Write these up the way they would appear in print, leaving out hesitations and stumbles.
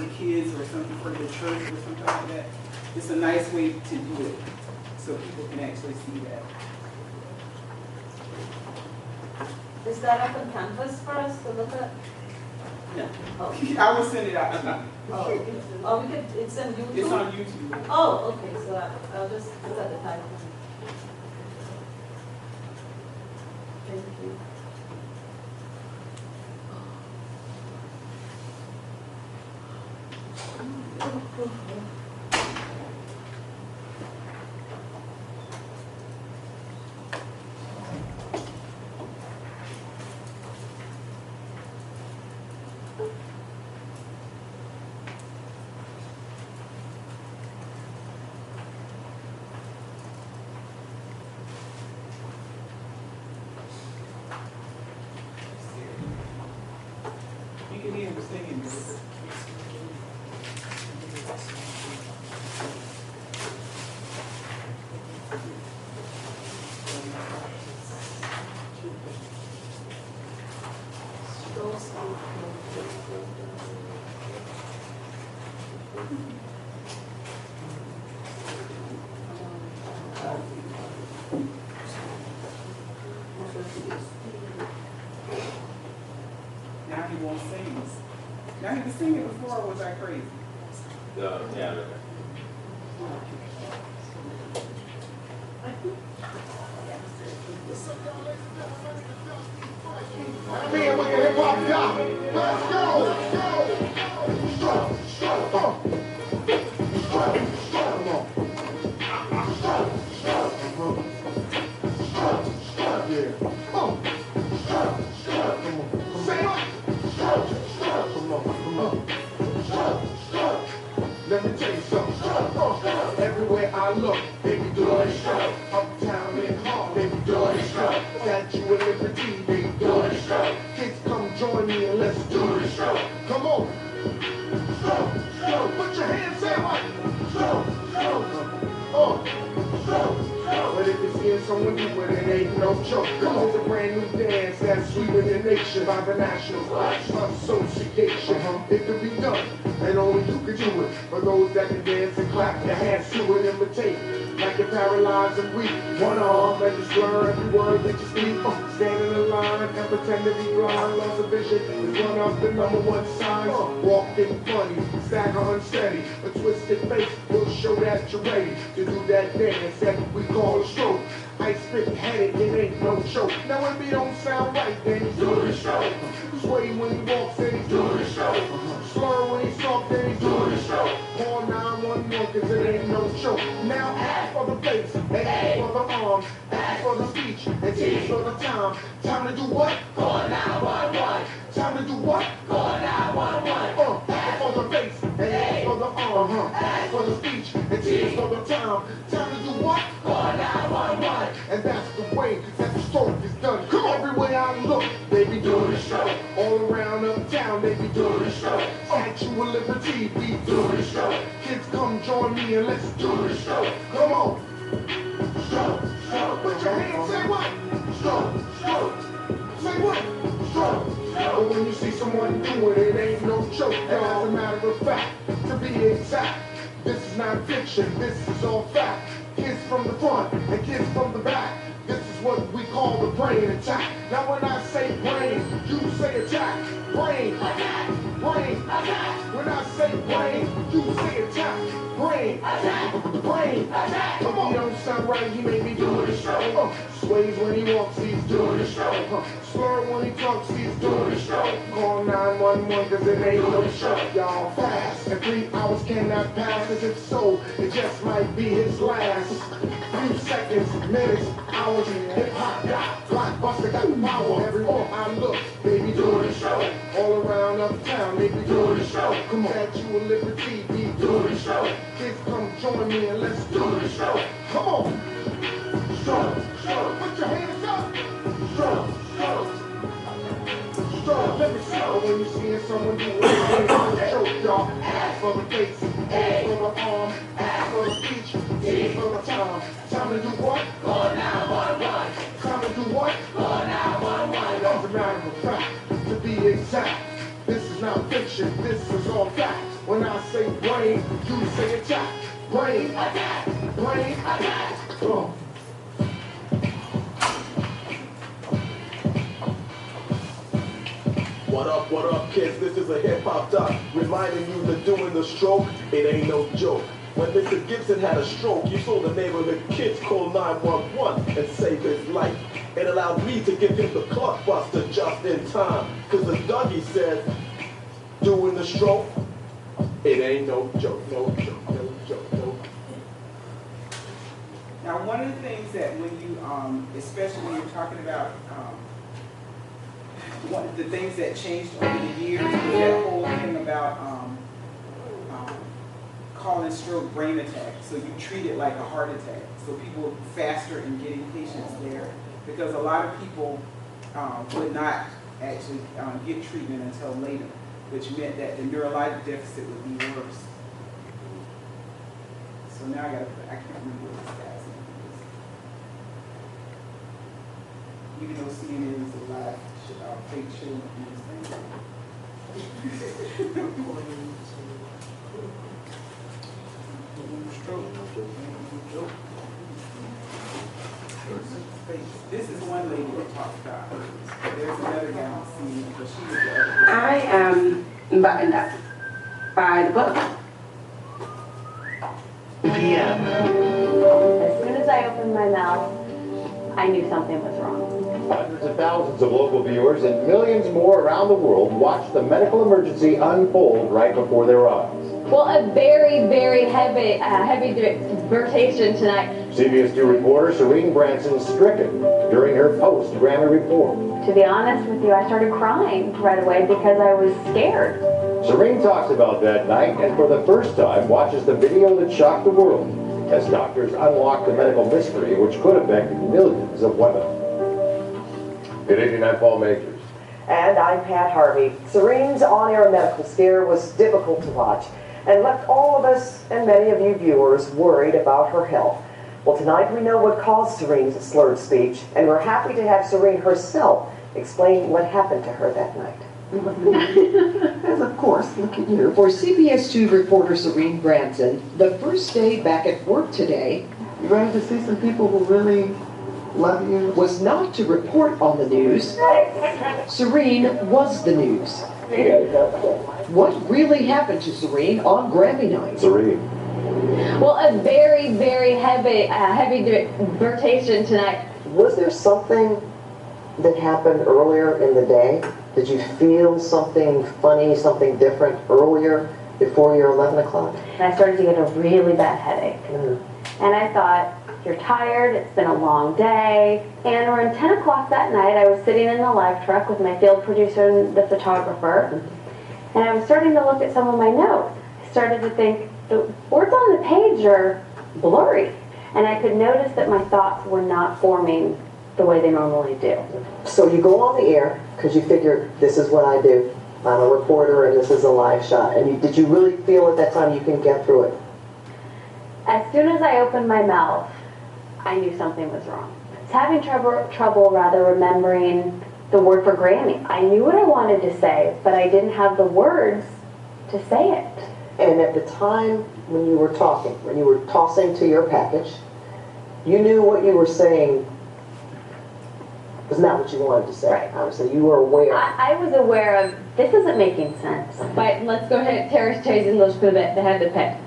for kids or something for the church or something like that, it's a nice way to do it so people can actually see that. Is that up on Canvas for us to look at? No. Oh. I will send it out. Oh, we could, it's on YouTube? It's on YouTube. Oh, okay, so I'll just look at the title. Thank you. You can hear him singing. Now he won't sing. Now he was singing before, or was I crazy? Yeah. Man, we can hip hop doc. Let's go. Let's go. Come on. Yeah. Come on. Say it. Come on. Let me tell you something. Everywhere I look, they be doing it. Uptown and Harlem, they be doing it. Statue of Liberty, they be doing it. Kids, come join me and let's do this. Come on. Put your hands out. But if you're seeing someone do it, it ain't no joke. Come on, it's a brand new dance that's sweeping the nation by the National Black Association. It could be done, and only you can do it. For those that can dance and clap their hands to it, imitate. Like you're paralyzed and weak. One arm, let you slur every word that you speak. Stand in the line and pretend to be blind. Lost of vision is one of the #1 signs. Walking funny, stagger unsteady. A twisted face will show that you're ready to do that dance that we call a stroke. I spit headed, it ain't no joke. Now if he don't sound right, then he's doing the show. Sway when he walks, then he's doing the show. Slur when he's soft, then he's doing the show. Call 911, cause it ain't no joke. Now ask for the face, A for the arm, ask for the speech, and T for the time. Time to do what? Call 911. Time to do what? Call 911. Ask for the face, A for the arm, ask for the speech, and T for the time. Time to do what? Call 911. And that's the way that the stroke is done. Come on, everywhere I look, they be doing the show. All around uptown, they be doing the show. Statue of Liberty be doing the show. Kids, come join me and let's do the show. Come on. Put your hands, say what? Say what? But when you see someone do it, it ain't no joke. As a matter of fact, to be exact, this is not fiction, this is all fact. Kids from the front and kids from the back. This is what we call the brain attack. Now when I say brain, you say attack. Brain attack. Brain attack. When I say brain, you say attack. Brain attack. Brain attack. Come on. He don't sound right, he may be doing the show. Sways when he walks, he's doing the show. Slur when he talks, he's doing the show. Call 911 cause it ain't no show. Y'all fast, and 3 hours cannot pass. As if so, it just might be his last. Few seconds, minutes, hours, hip-hop got Blockbuster got the power. Everywhere I look, they be doing the show. All around uptown, they be doing the show. Come on, Statue of Liberty be doing the show. Kids, come join me and let's do the show. Come on. Put your hands up. Let me see. When you see someone do it, choke y'all. Ask for the face, ask for the arm, ask for the speech, T for the time. Time to do what? Call 911. Time to do what? Call 911. As a matter of fact, to be exact, this is not fiction, this is all fact. When I say brain, you say attack. Brain attack. Brain attack. What up, kids? This is a hip-hop doc reminding you that doing the stroke, it ain't no joke. When Mr. Gibson had a stroke, you saw the neighborhood kids call 911 and save his life. It allowed me to give him the clock buster just in time. Cause the Dougie said, doing the stroke, it ain't no joke, no joke, no joke, no. Now, one of the things that when you, especially when you're talking about, one of the things that changed over the years was that whole thing about calling stroke brain attack. So you treat it like a heart attack. So people were faster in getting patients there because a lot of people would not actually get treatment until later, which meant that the neurologic deficit would be worse. So now I can't remember what this guy's name is. Even though CNN is a live fake show and these things. This is one lady that talks about hers. There's another guy on CNN, but she was the other person. I am buttoned up by the book. As soon as I opened my mouth, I knew something was wrong. Hundreds of thousands of local viewers and millions more around the world watched the medical emergency unfold right before their eyes. Well, a very, very heavy deportation tonight. CBS 2 reporter Serene Branson stricken during her post-Grammy report. To be honest with you, I started crying right away because I was scared. Serene talks about that night and for the first time watches the video that shocked the world as doctors unlock the medical mystery which could affect millions of women. Good evening, I'm Paul Majors. And I'm Pat Harvey. Serene's on-air medical scare was difficult to watch and left all of us and many of you viewers worried about her health. Well, tonight we know what caused Serene's slurred speech, and we're happy to have Serene herself explain what happened to her that night. As of course, look at you. For CBS 2 reporter Serene Branson, the first day back at work today, You ready to see some people who really love you? was not to report on the news. Serene was the news. What really happened to Serene on Grammy night? Serene. Well, a very, very heavy deportation tonight. Was there something that happened earlier in the day? Did you feel something funny, something different earlier before your 11 o'clock? And I started to get a really bad headache. And I thought, you're tired, it's been a long day. And around 10 o'clock that night, I was sitting in the live truck with my field producer and the photographer. And I was starting to look at some of my notes. I started to think, the words on the page are blurry. And I could notice that my thoughts were not forming the way they normally do. So you go on the air because you figure this is what I do. I'm a reporter and this is a live shot. And did you really feel at that time you can get through it? As soon as I opened my mouth, I knew something was wrong. I was having trouble remembering the word for Grammy. I knew what I wanted to say, but I didn't have the words to say it. And at the time when you were talking, when you were tossing to your package, you knew what you were saying was not what you wanted to say. Right. Obviously, you were aware. I was aware of, this isn't making sense. But let's go ahead, Terrace Chasing those for the head to pay.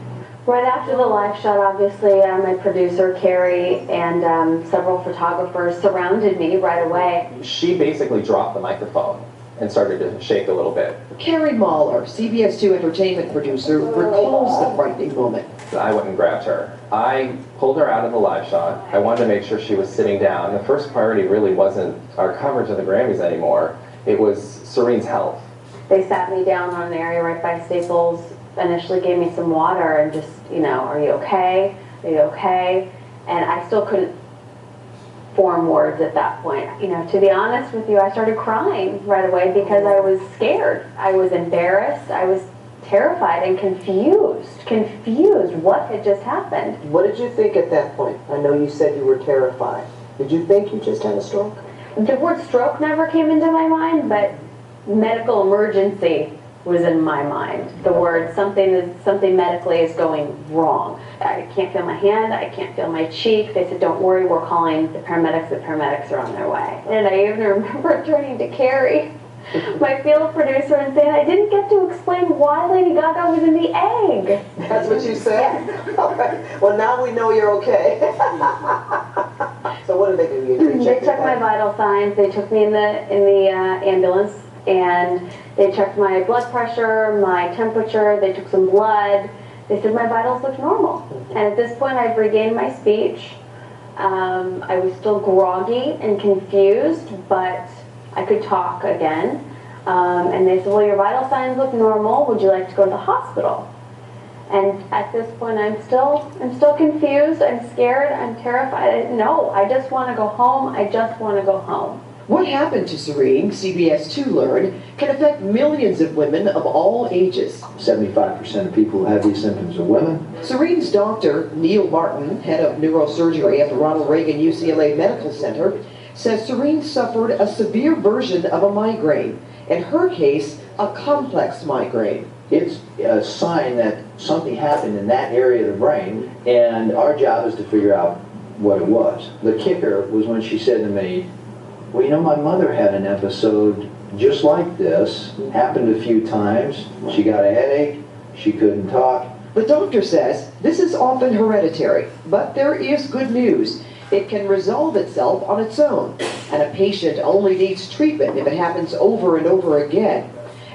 Right after the live shot, obviously, my producer, Carrie, and several photographers surrounded me right away. She basically dropped the microphone and started to shake a little bit. Carrie Mahler, CBS 2 entertainment producer, recalls the frightening moment. I went and grabbed her. I pulled her out of the live shot. I wanted to make sure she was sitting down. The first priority really wasn't our coverage of the Grammys anymore. It was Serene's health. They sat me down on an area right by Staples, initially gave me some water and just, are you okay? Are you okay? And I still couldn't form words at that point. To be honest with you, I started crying right away because I was scared. I was embarrassed. I was terrified and confused what had just happened. What did you think at that point? I know you said you were terrified. Did you think you just had a stroke? The word stroke never came into my mind, but medical emergency was in my mind. The word something medically is going wrong. I can't feel my hand, I can't feel my cheek. They said, don't worry, we're calling the paramedics are on their way. And I even remember turning to Carrie, my field producer, and saying, I didn't get to explain why Lady Gaga was in the egg. That's what you said? All right. Well, now we know you're okay. So what did they do? They checked my vital signs. They took me in the ambulance, and they checked my blood pressure, my temperature. They took some blood. They said my vitals looked normal. And at this point, I've regained my speech. I was still groggy and confused, but I could talk again. And they said, well, your vital signs look normal. Would you like to go to the hospital? And at this point, I'm still confused. I'm scared. I'm terrified. No, I just want to go home. I just want to go home. What happened to Serene, CBS 2 learned, can affect millions of women of all ages. 75% of people who have these symptoms are women. Serene's doctor, Neil Martin, head of neurosurgery at the Ronald Reagan UCLA Medical Center, says Serene suffered a severe version of a migraine. In her case, a complex migraine. It's a sign that something happened in that area of the brain, and our job is to figure out what it was. The kicker was when she said to me, well, you know, my mother had an episode just like this, happened a few times. She got a headache, she couldn't talk. The doctor says this is often hereditary, but there is good news. It can resolve itself on its own, and a patient only needs treatment if it happens over and over again.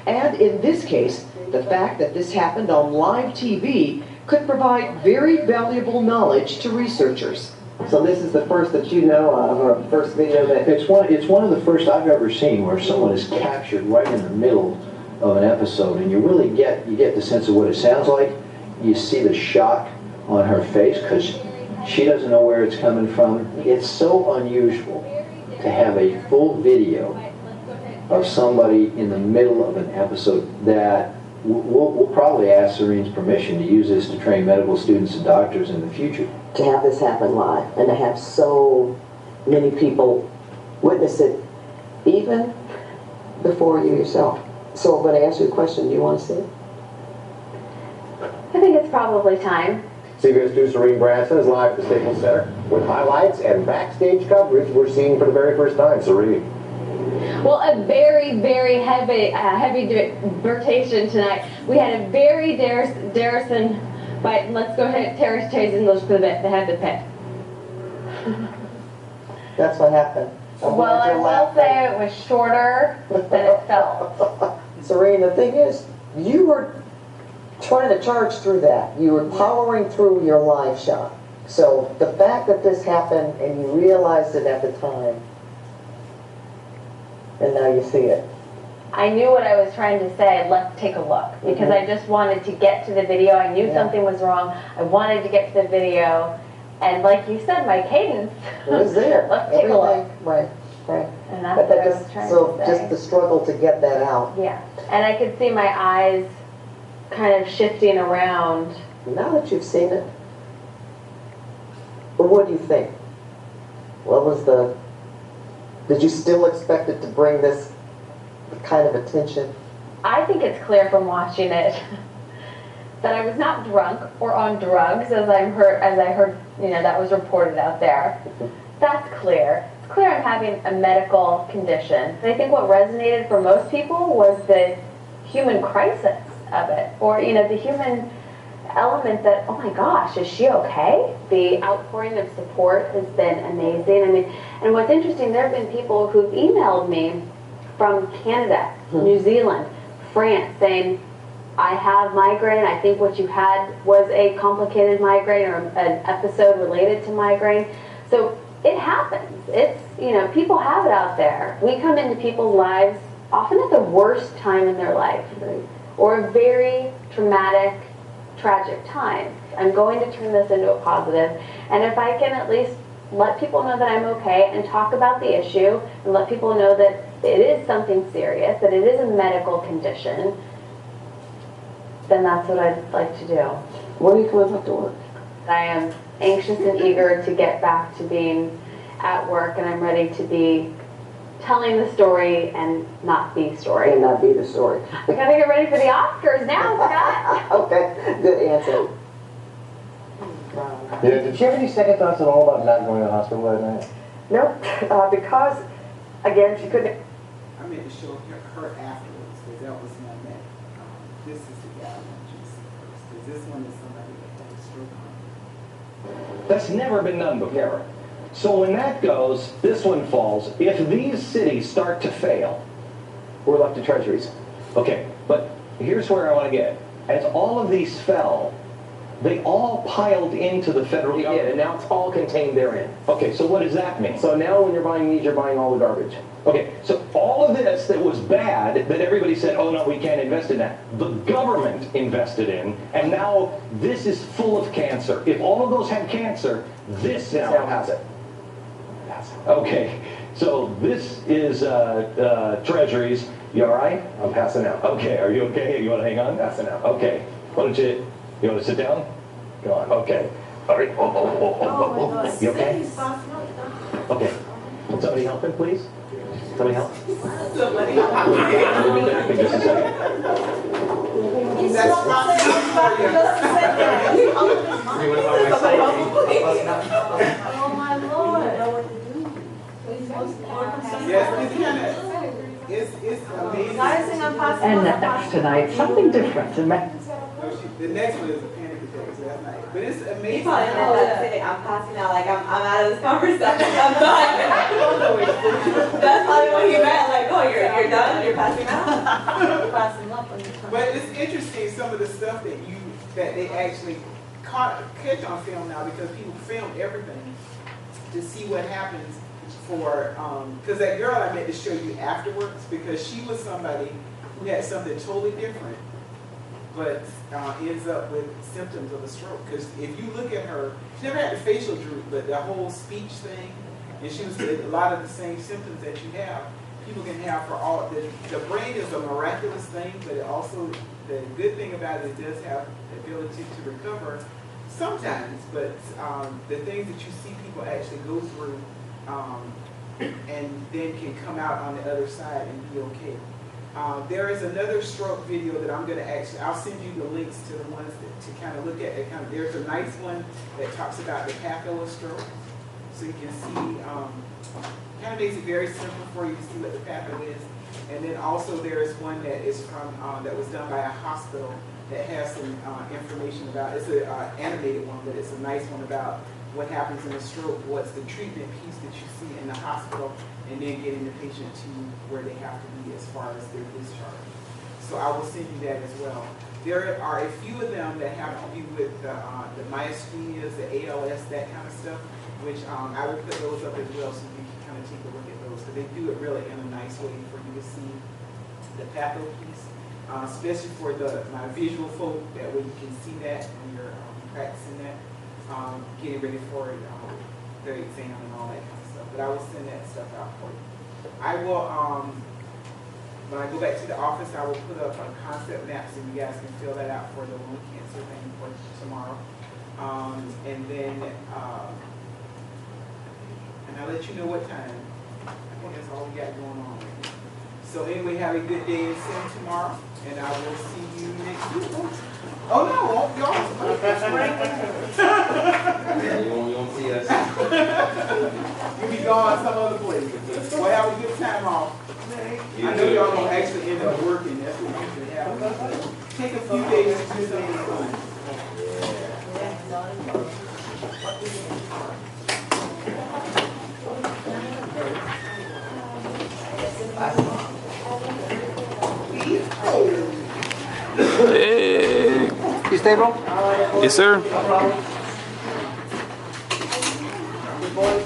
And in this case, the fact that this happened on live TV could provide very valuable knowledge to researchers. So this is the first that you know of, or first video that... It's one of the first I've ever seen where someone is captured right in the middle of an episode, and you really get the sense of what it sounds like. You see the shock on her face because she doesn't know where it's coming from. It's so unusual to have a full video of somebody in the middle of an episode that we'll probably ask Serene's permission to use this to train medical students and doctors in the future. To have this happen live and to have so many people witness it, even before you yourself. So I'm going to ask you a question. Do you want to see it? I think it's probably time. CBS 2 Serene Branson is live at the Staples Center with highlights and backstage coverage we're seeing for the very first time. Serene. Well, a very, very heavy debatation tonight. We had a very Darrison, but let's go ahead, Terrace Chase English for the head to pit. That's what happened. Well, I will say it was shorter than it felt. Serene, the thing is, you were trying to charge through that. You were powering through your live shot. So the fact that this happened and you realized it at the time, and now you see it. I knew what I was trying to say. Let's take a look. Because I just wanted to get to the video. I knew something was wrong. I wanted to get to the video. And like you said, my cadence was there. Let's take a look. Right. And that's what I was trying to say. Just the struggle to get that out. Yeah. And I could see my eyes kind of shifting around. Now that you've seen it, well, what do you think? What was the... Did you still expect it to bring this kind of attention? I think it's clear from watching it that I was not drunk or on drugs, as I heard, you know, that was reported out there. That's clear. It's clear I'm having a medical condition. I think what resonated for most people was the human crisis of it, or, you know, the human element that, oh my gosh, is she okay? The outpouring of support has been amazing. I mean, and what's interesting, there have been people who've emailed me from Canada, New Zealand, France, saying, I have migraine. I think what you had was a complicated migraine or an episode related to migraine. So it happens. It's, you know, people have it out there. We come into people's lives often at the worst time in their life, or a very traumatic, tragic time. I'm going to turn this into a positive, and if I can at least let people know that I'm okay and talk about the issue and let people know that it is something serious, that it is a medical condition, then that's what I'd like to do. When are you coming back to work? I am anxious and eager to get back to being at work, and I'm ready to be telling the story and not the story. And not be the story. We gotta get ready for the Oscars now, Scott. Okay, good answer. Yeah, did you have any second thoughts at all about not going to the hospital that night? Nope, because, again, she couldn't. I meant to show her afterwards, because that was one that, this is the guy I want you to see first, because this one is somebody that had a stroke on. That's never been done before. So when that goes, this one falls. If these cities start to fail, We're left to treasuries. okay, but here's where I want to get. As all of these fell, they all piled into the federal Yeah, government. and now it's all contained therein. Okay, so what does that mean? So now when you're buying these, you're buying all the garbage. Okay, so all of this that was bad, that everybody said, oh no, we can't invest in that, the government invested in, and now this is full of cancer. If all of those had cancer, this now has it. Okay, so this is treasuries. You all right? I'm passing out. Okay, are you okay? You want to hang on? Passing out. Okay, why don't you want to sit down? Go on. Okay, all right. You okay? Okay, can somebody help him, please? Somebody help? Somebody We'll be back in just a second. That's not Oh my Lord. Yes, it's kind of, it's amazing. And next tonight, something different. No, the next one is a panic attack last night, but it's amazing. You probably meant that to say, I'm passing out, like I'm out of this conversation, I'm done. That's probably what he meant, like, oh, you're done, you're passing out? You're passing up on your time. But it's interesting, some of the stuff that they actually catch on film now, because people film everything to see what happens for, because that girl I meant to show you afterwards, because she was somebody who had something totally different, but ends up with symptoms of a stroke. Because if you look at her, she never had the facial droop, but the whole speech thing, and she was a lot of the same symptoms that you have, people can have for all. The brain is a miraculous thing, but it also, the good thing about it does have the ability to recover sometimes, but the things that you see people actually go through and then can come out on the other side and be okay. There is another stroke video that I'm going to actually, I'll send you the links to the ones that, to kind of look at. There's a nice one that talks about the patho of stroke. So you can see, kind of makes it very simple for you to see what the patho is. And then also there's one that is from, that was done by a hospital that has some information about, it's an animated one, but it's a nice one about what happens in a stroke, what's the treatment piece that you see in the hospital, and then getting the patient to where they have to be as far as their discharge. So I will send you that as well. There are a few of them that have to do with the myasthenias, the ALS, that kind of stuff, which I will put those up as well so you can kind of take a look at those, because they do it really in a nice way for you to see the patho piece, especially for my visual folk, that way you can see that when you're practicing that, getting ready for the exam and all that kind of stuff. But I will send that stuff out for you. I will, when I go back to the office, I will put up a concept map so you guys can fill that out for the lung cancer thing for tomorrow. And then, and I'll let you know what time. I think that's all we got going on right now. So anyway, have a good day in Sim tomorrow, and I will see you next week. Oh no, y'all. You won't see us. You'll be gone some other place. Well, have a good time off. I know y'all gonna actually end up working. That's what usually happens. Take a few days to do something fun. Hey. You stable? Yes, sir. Good morning,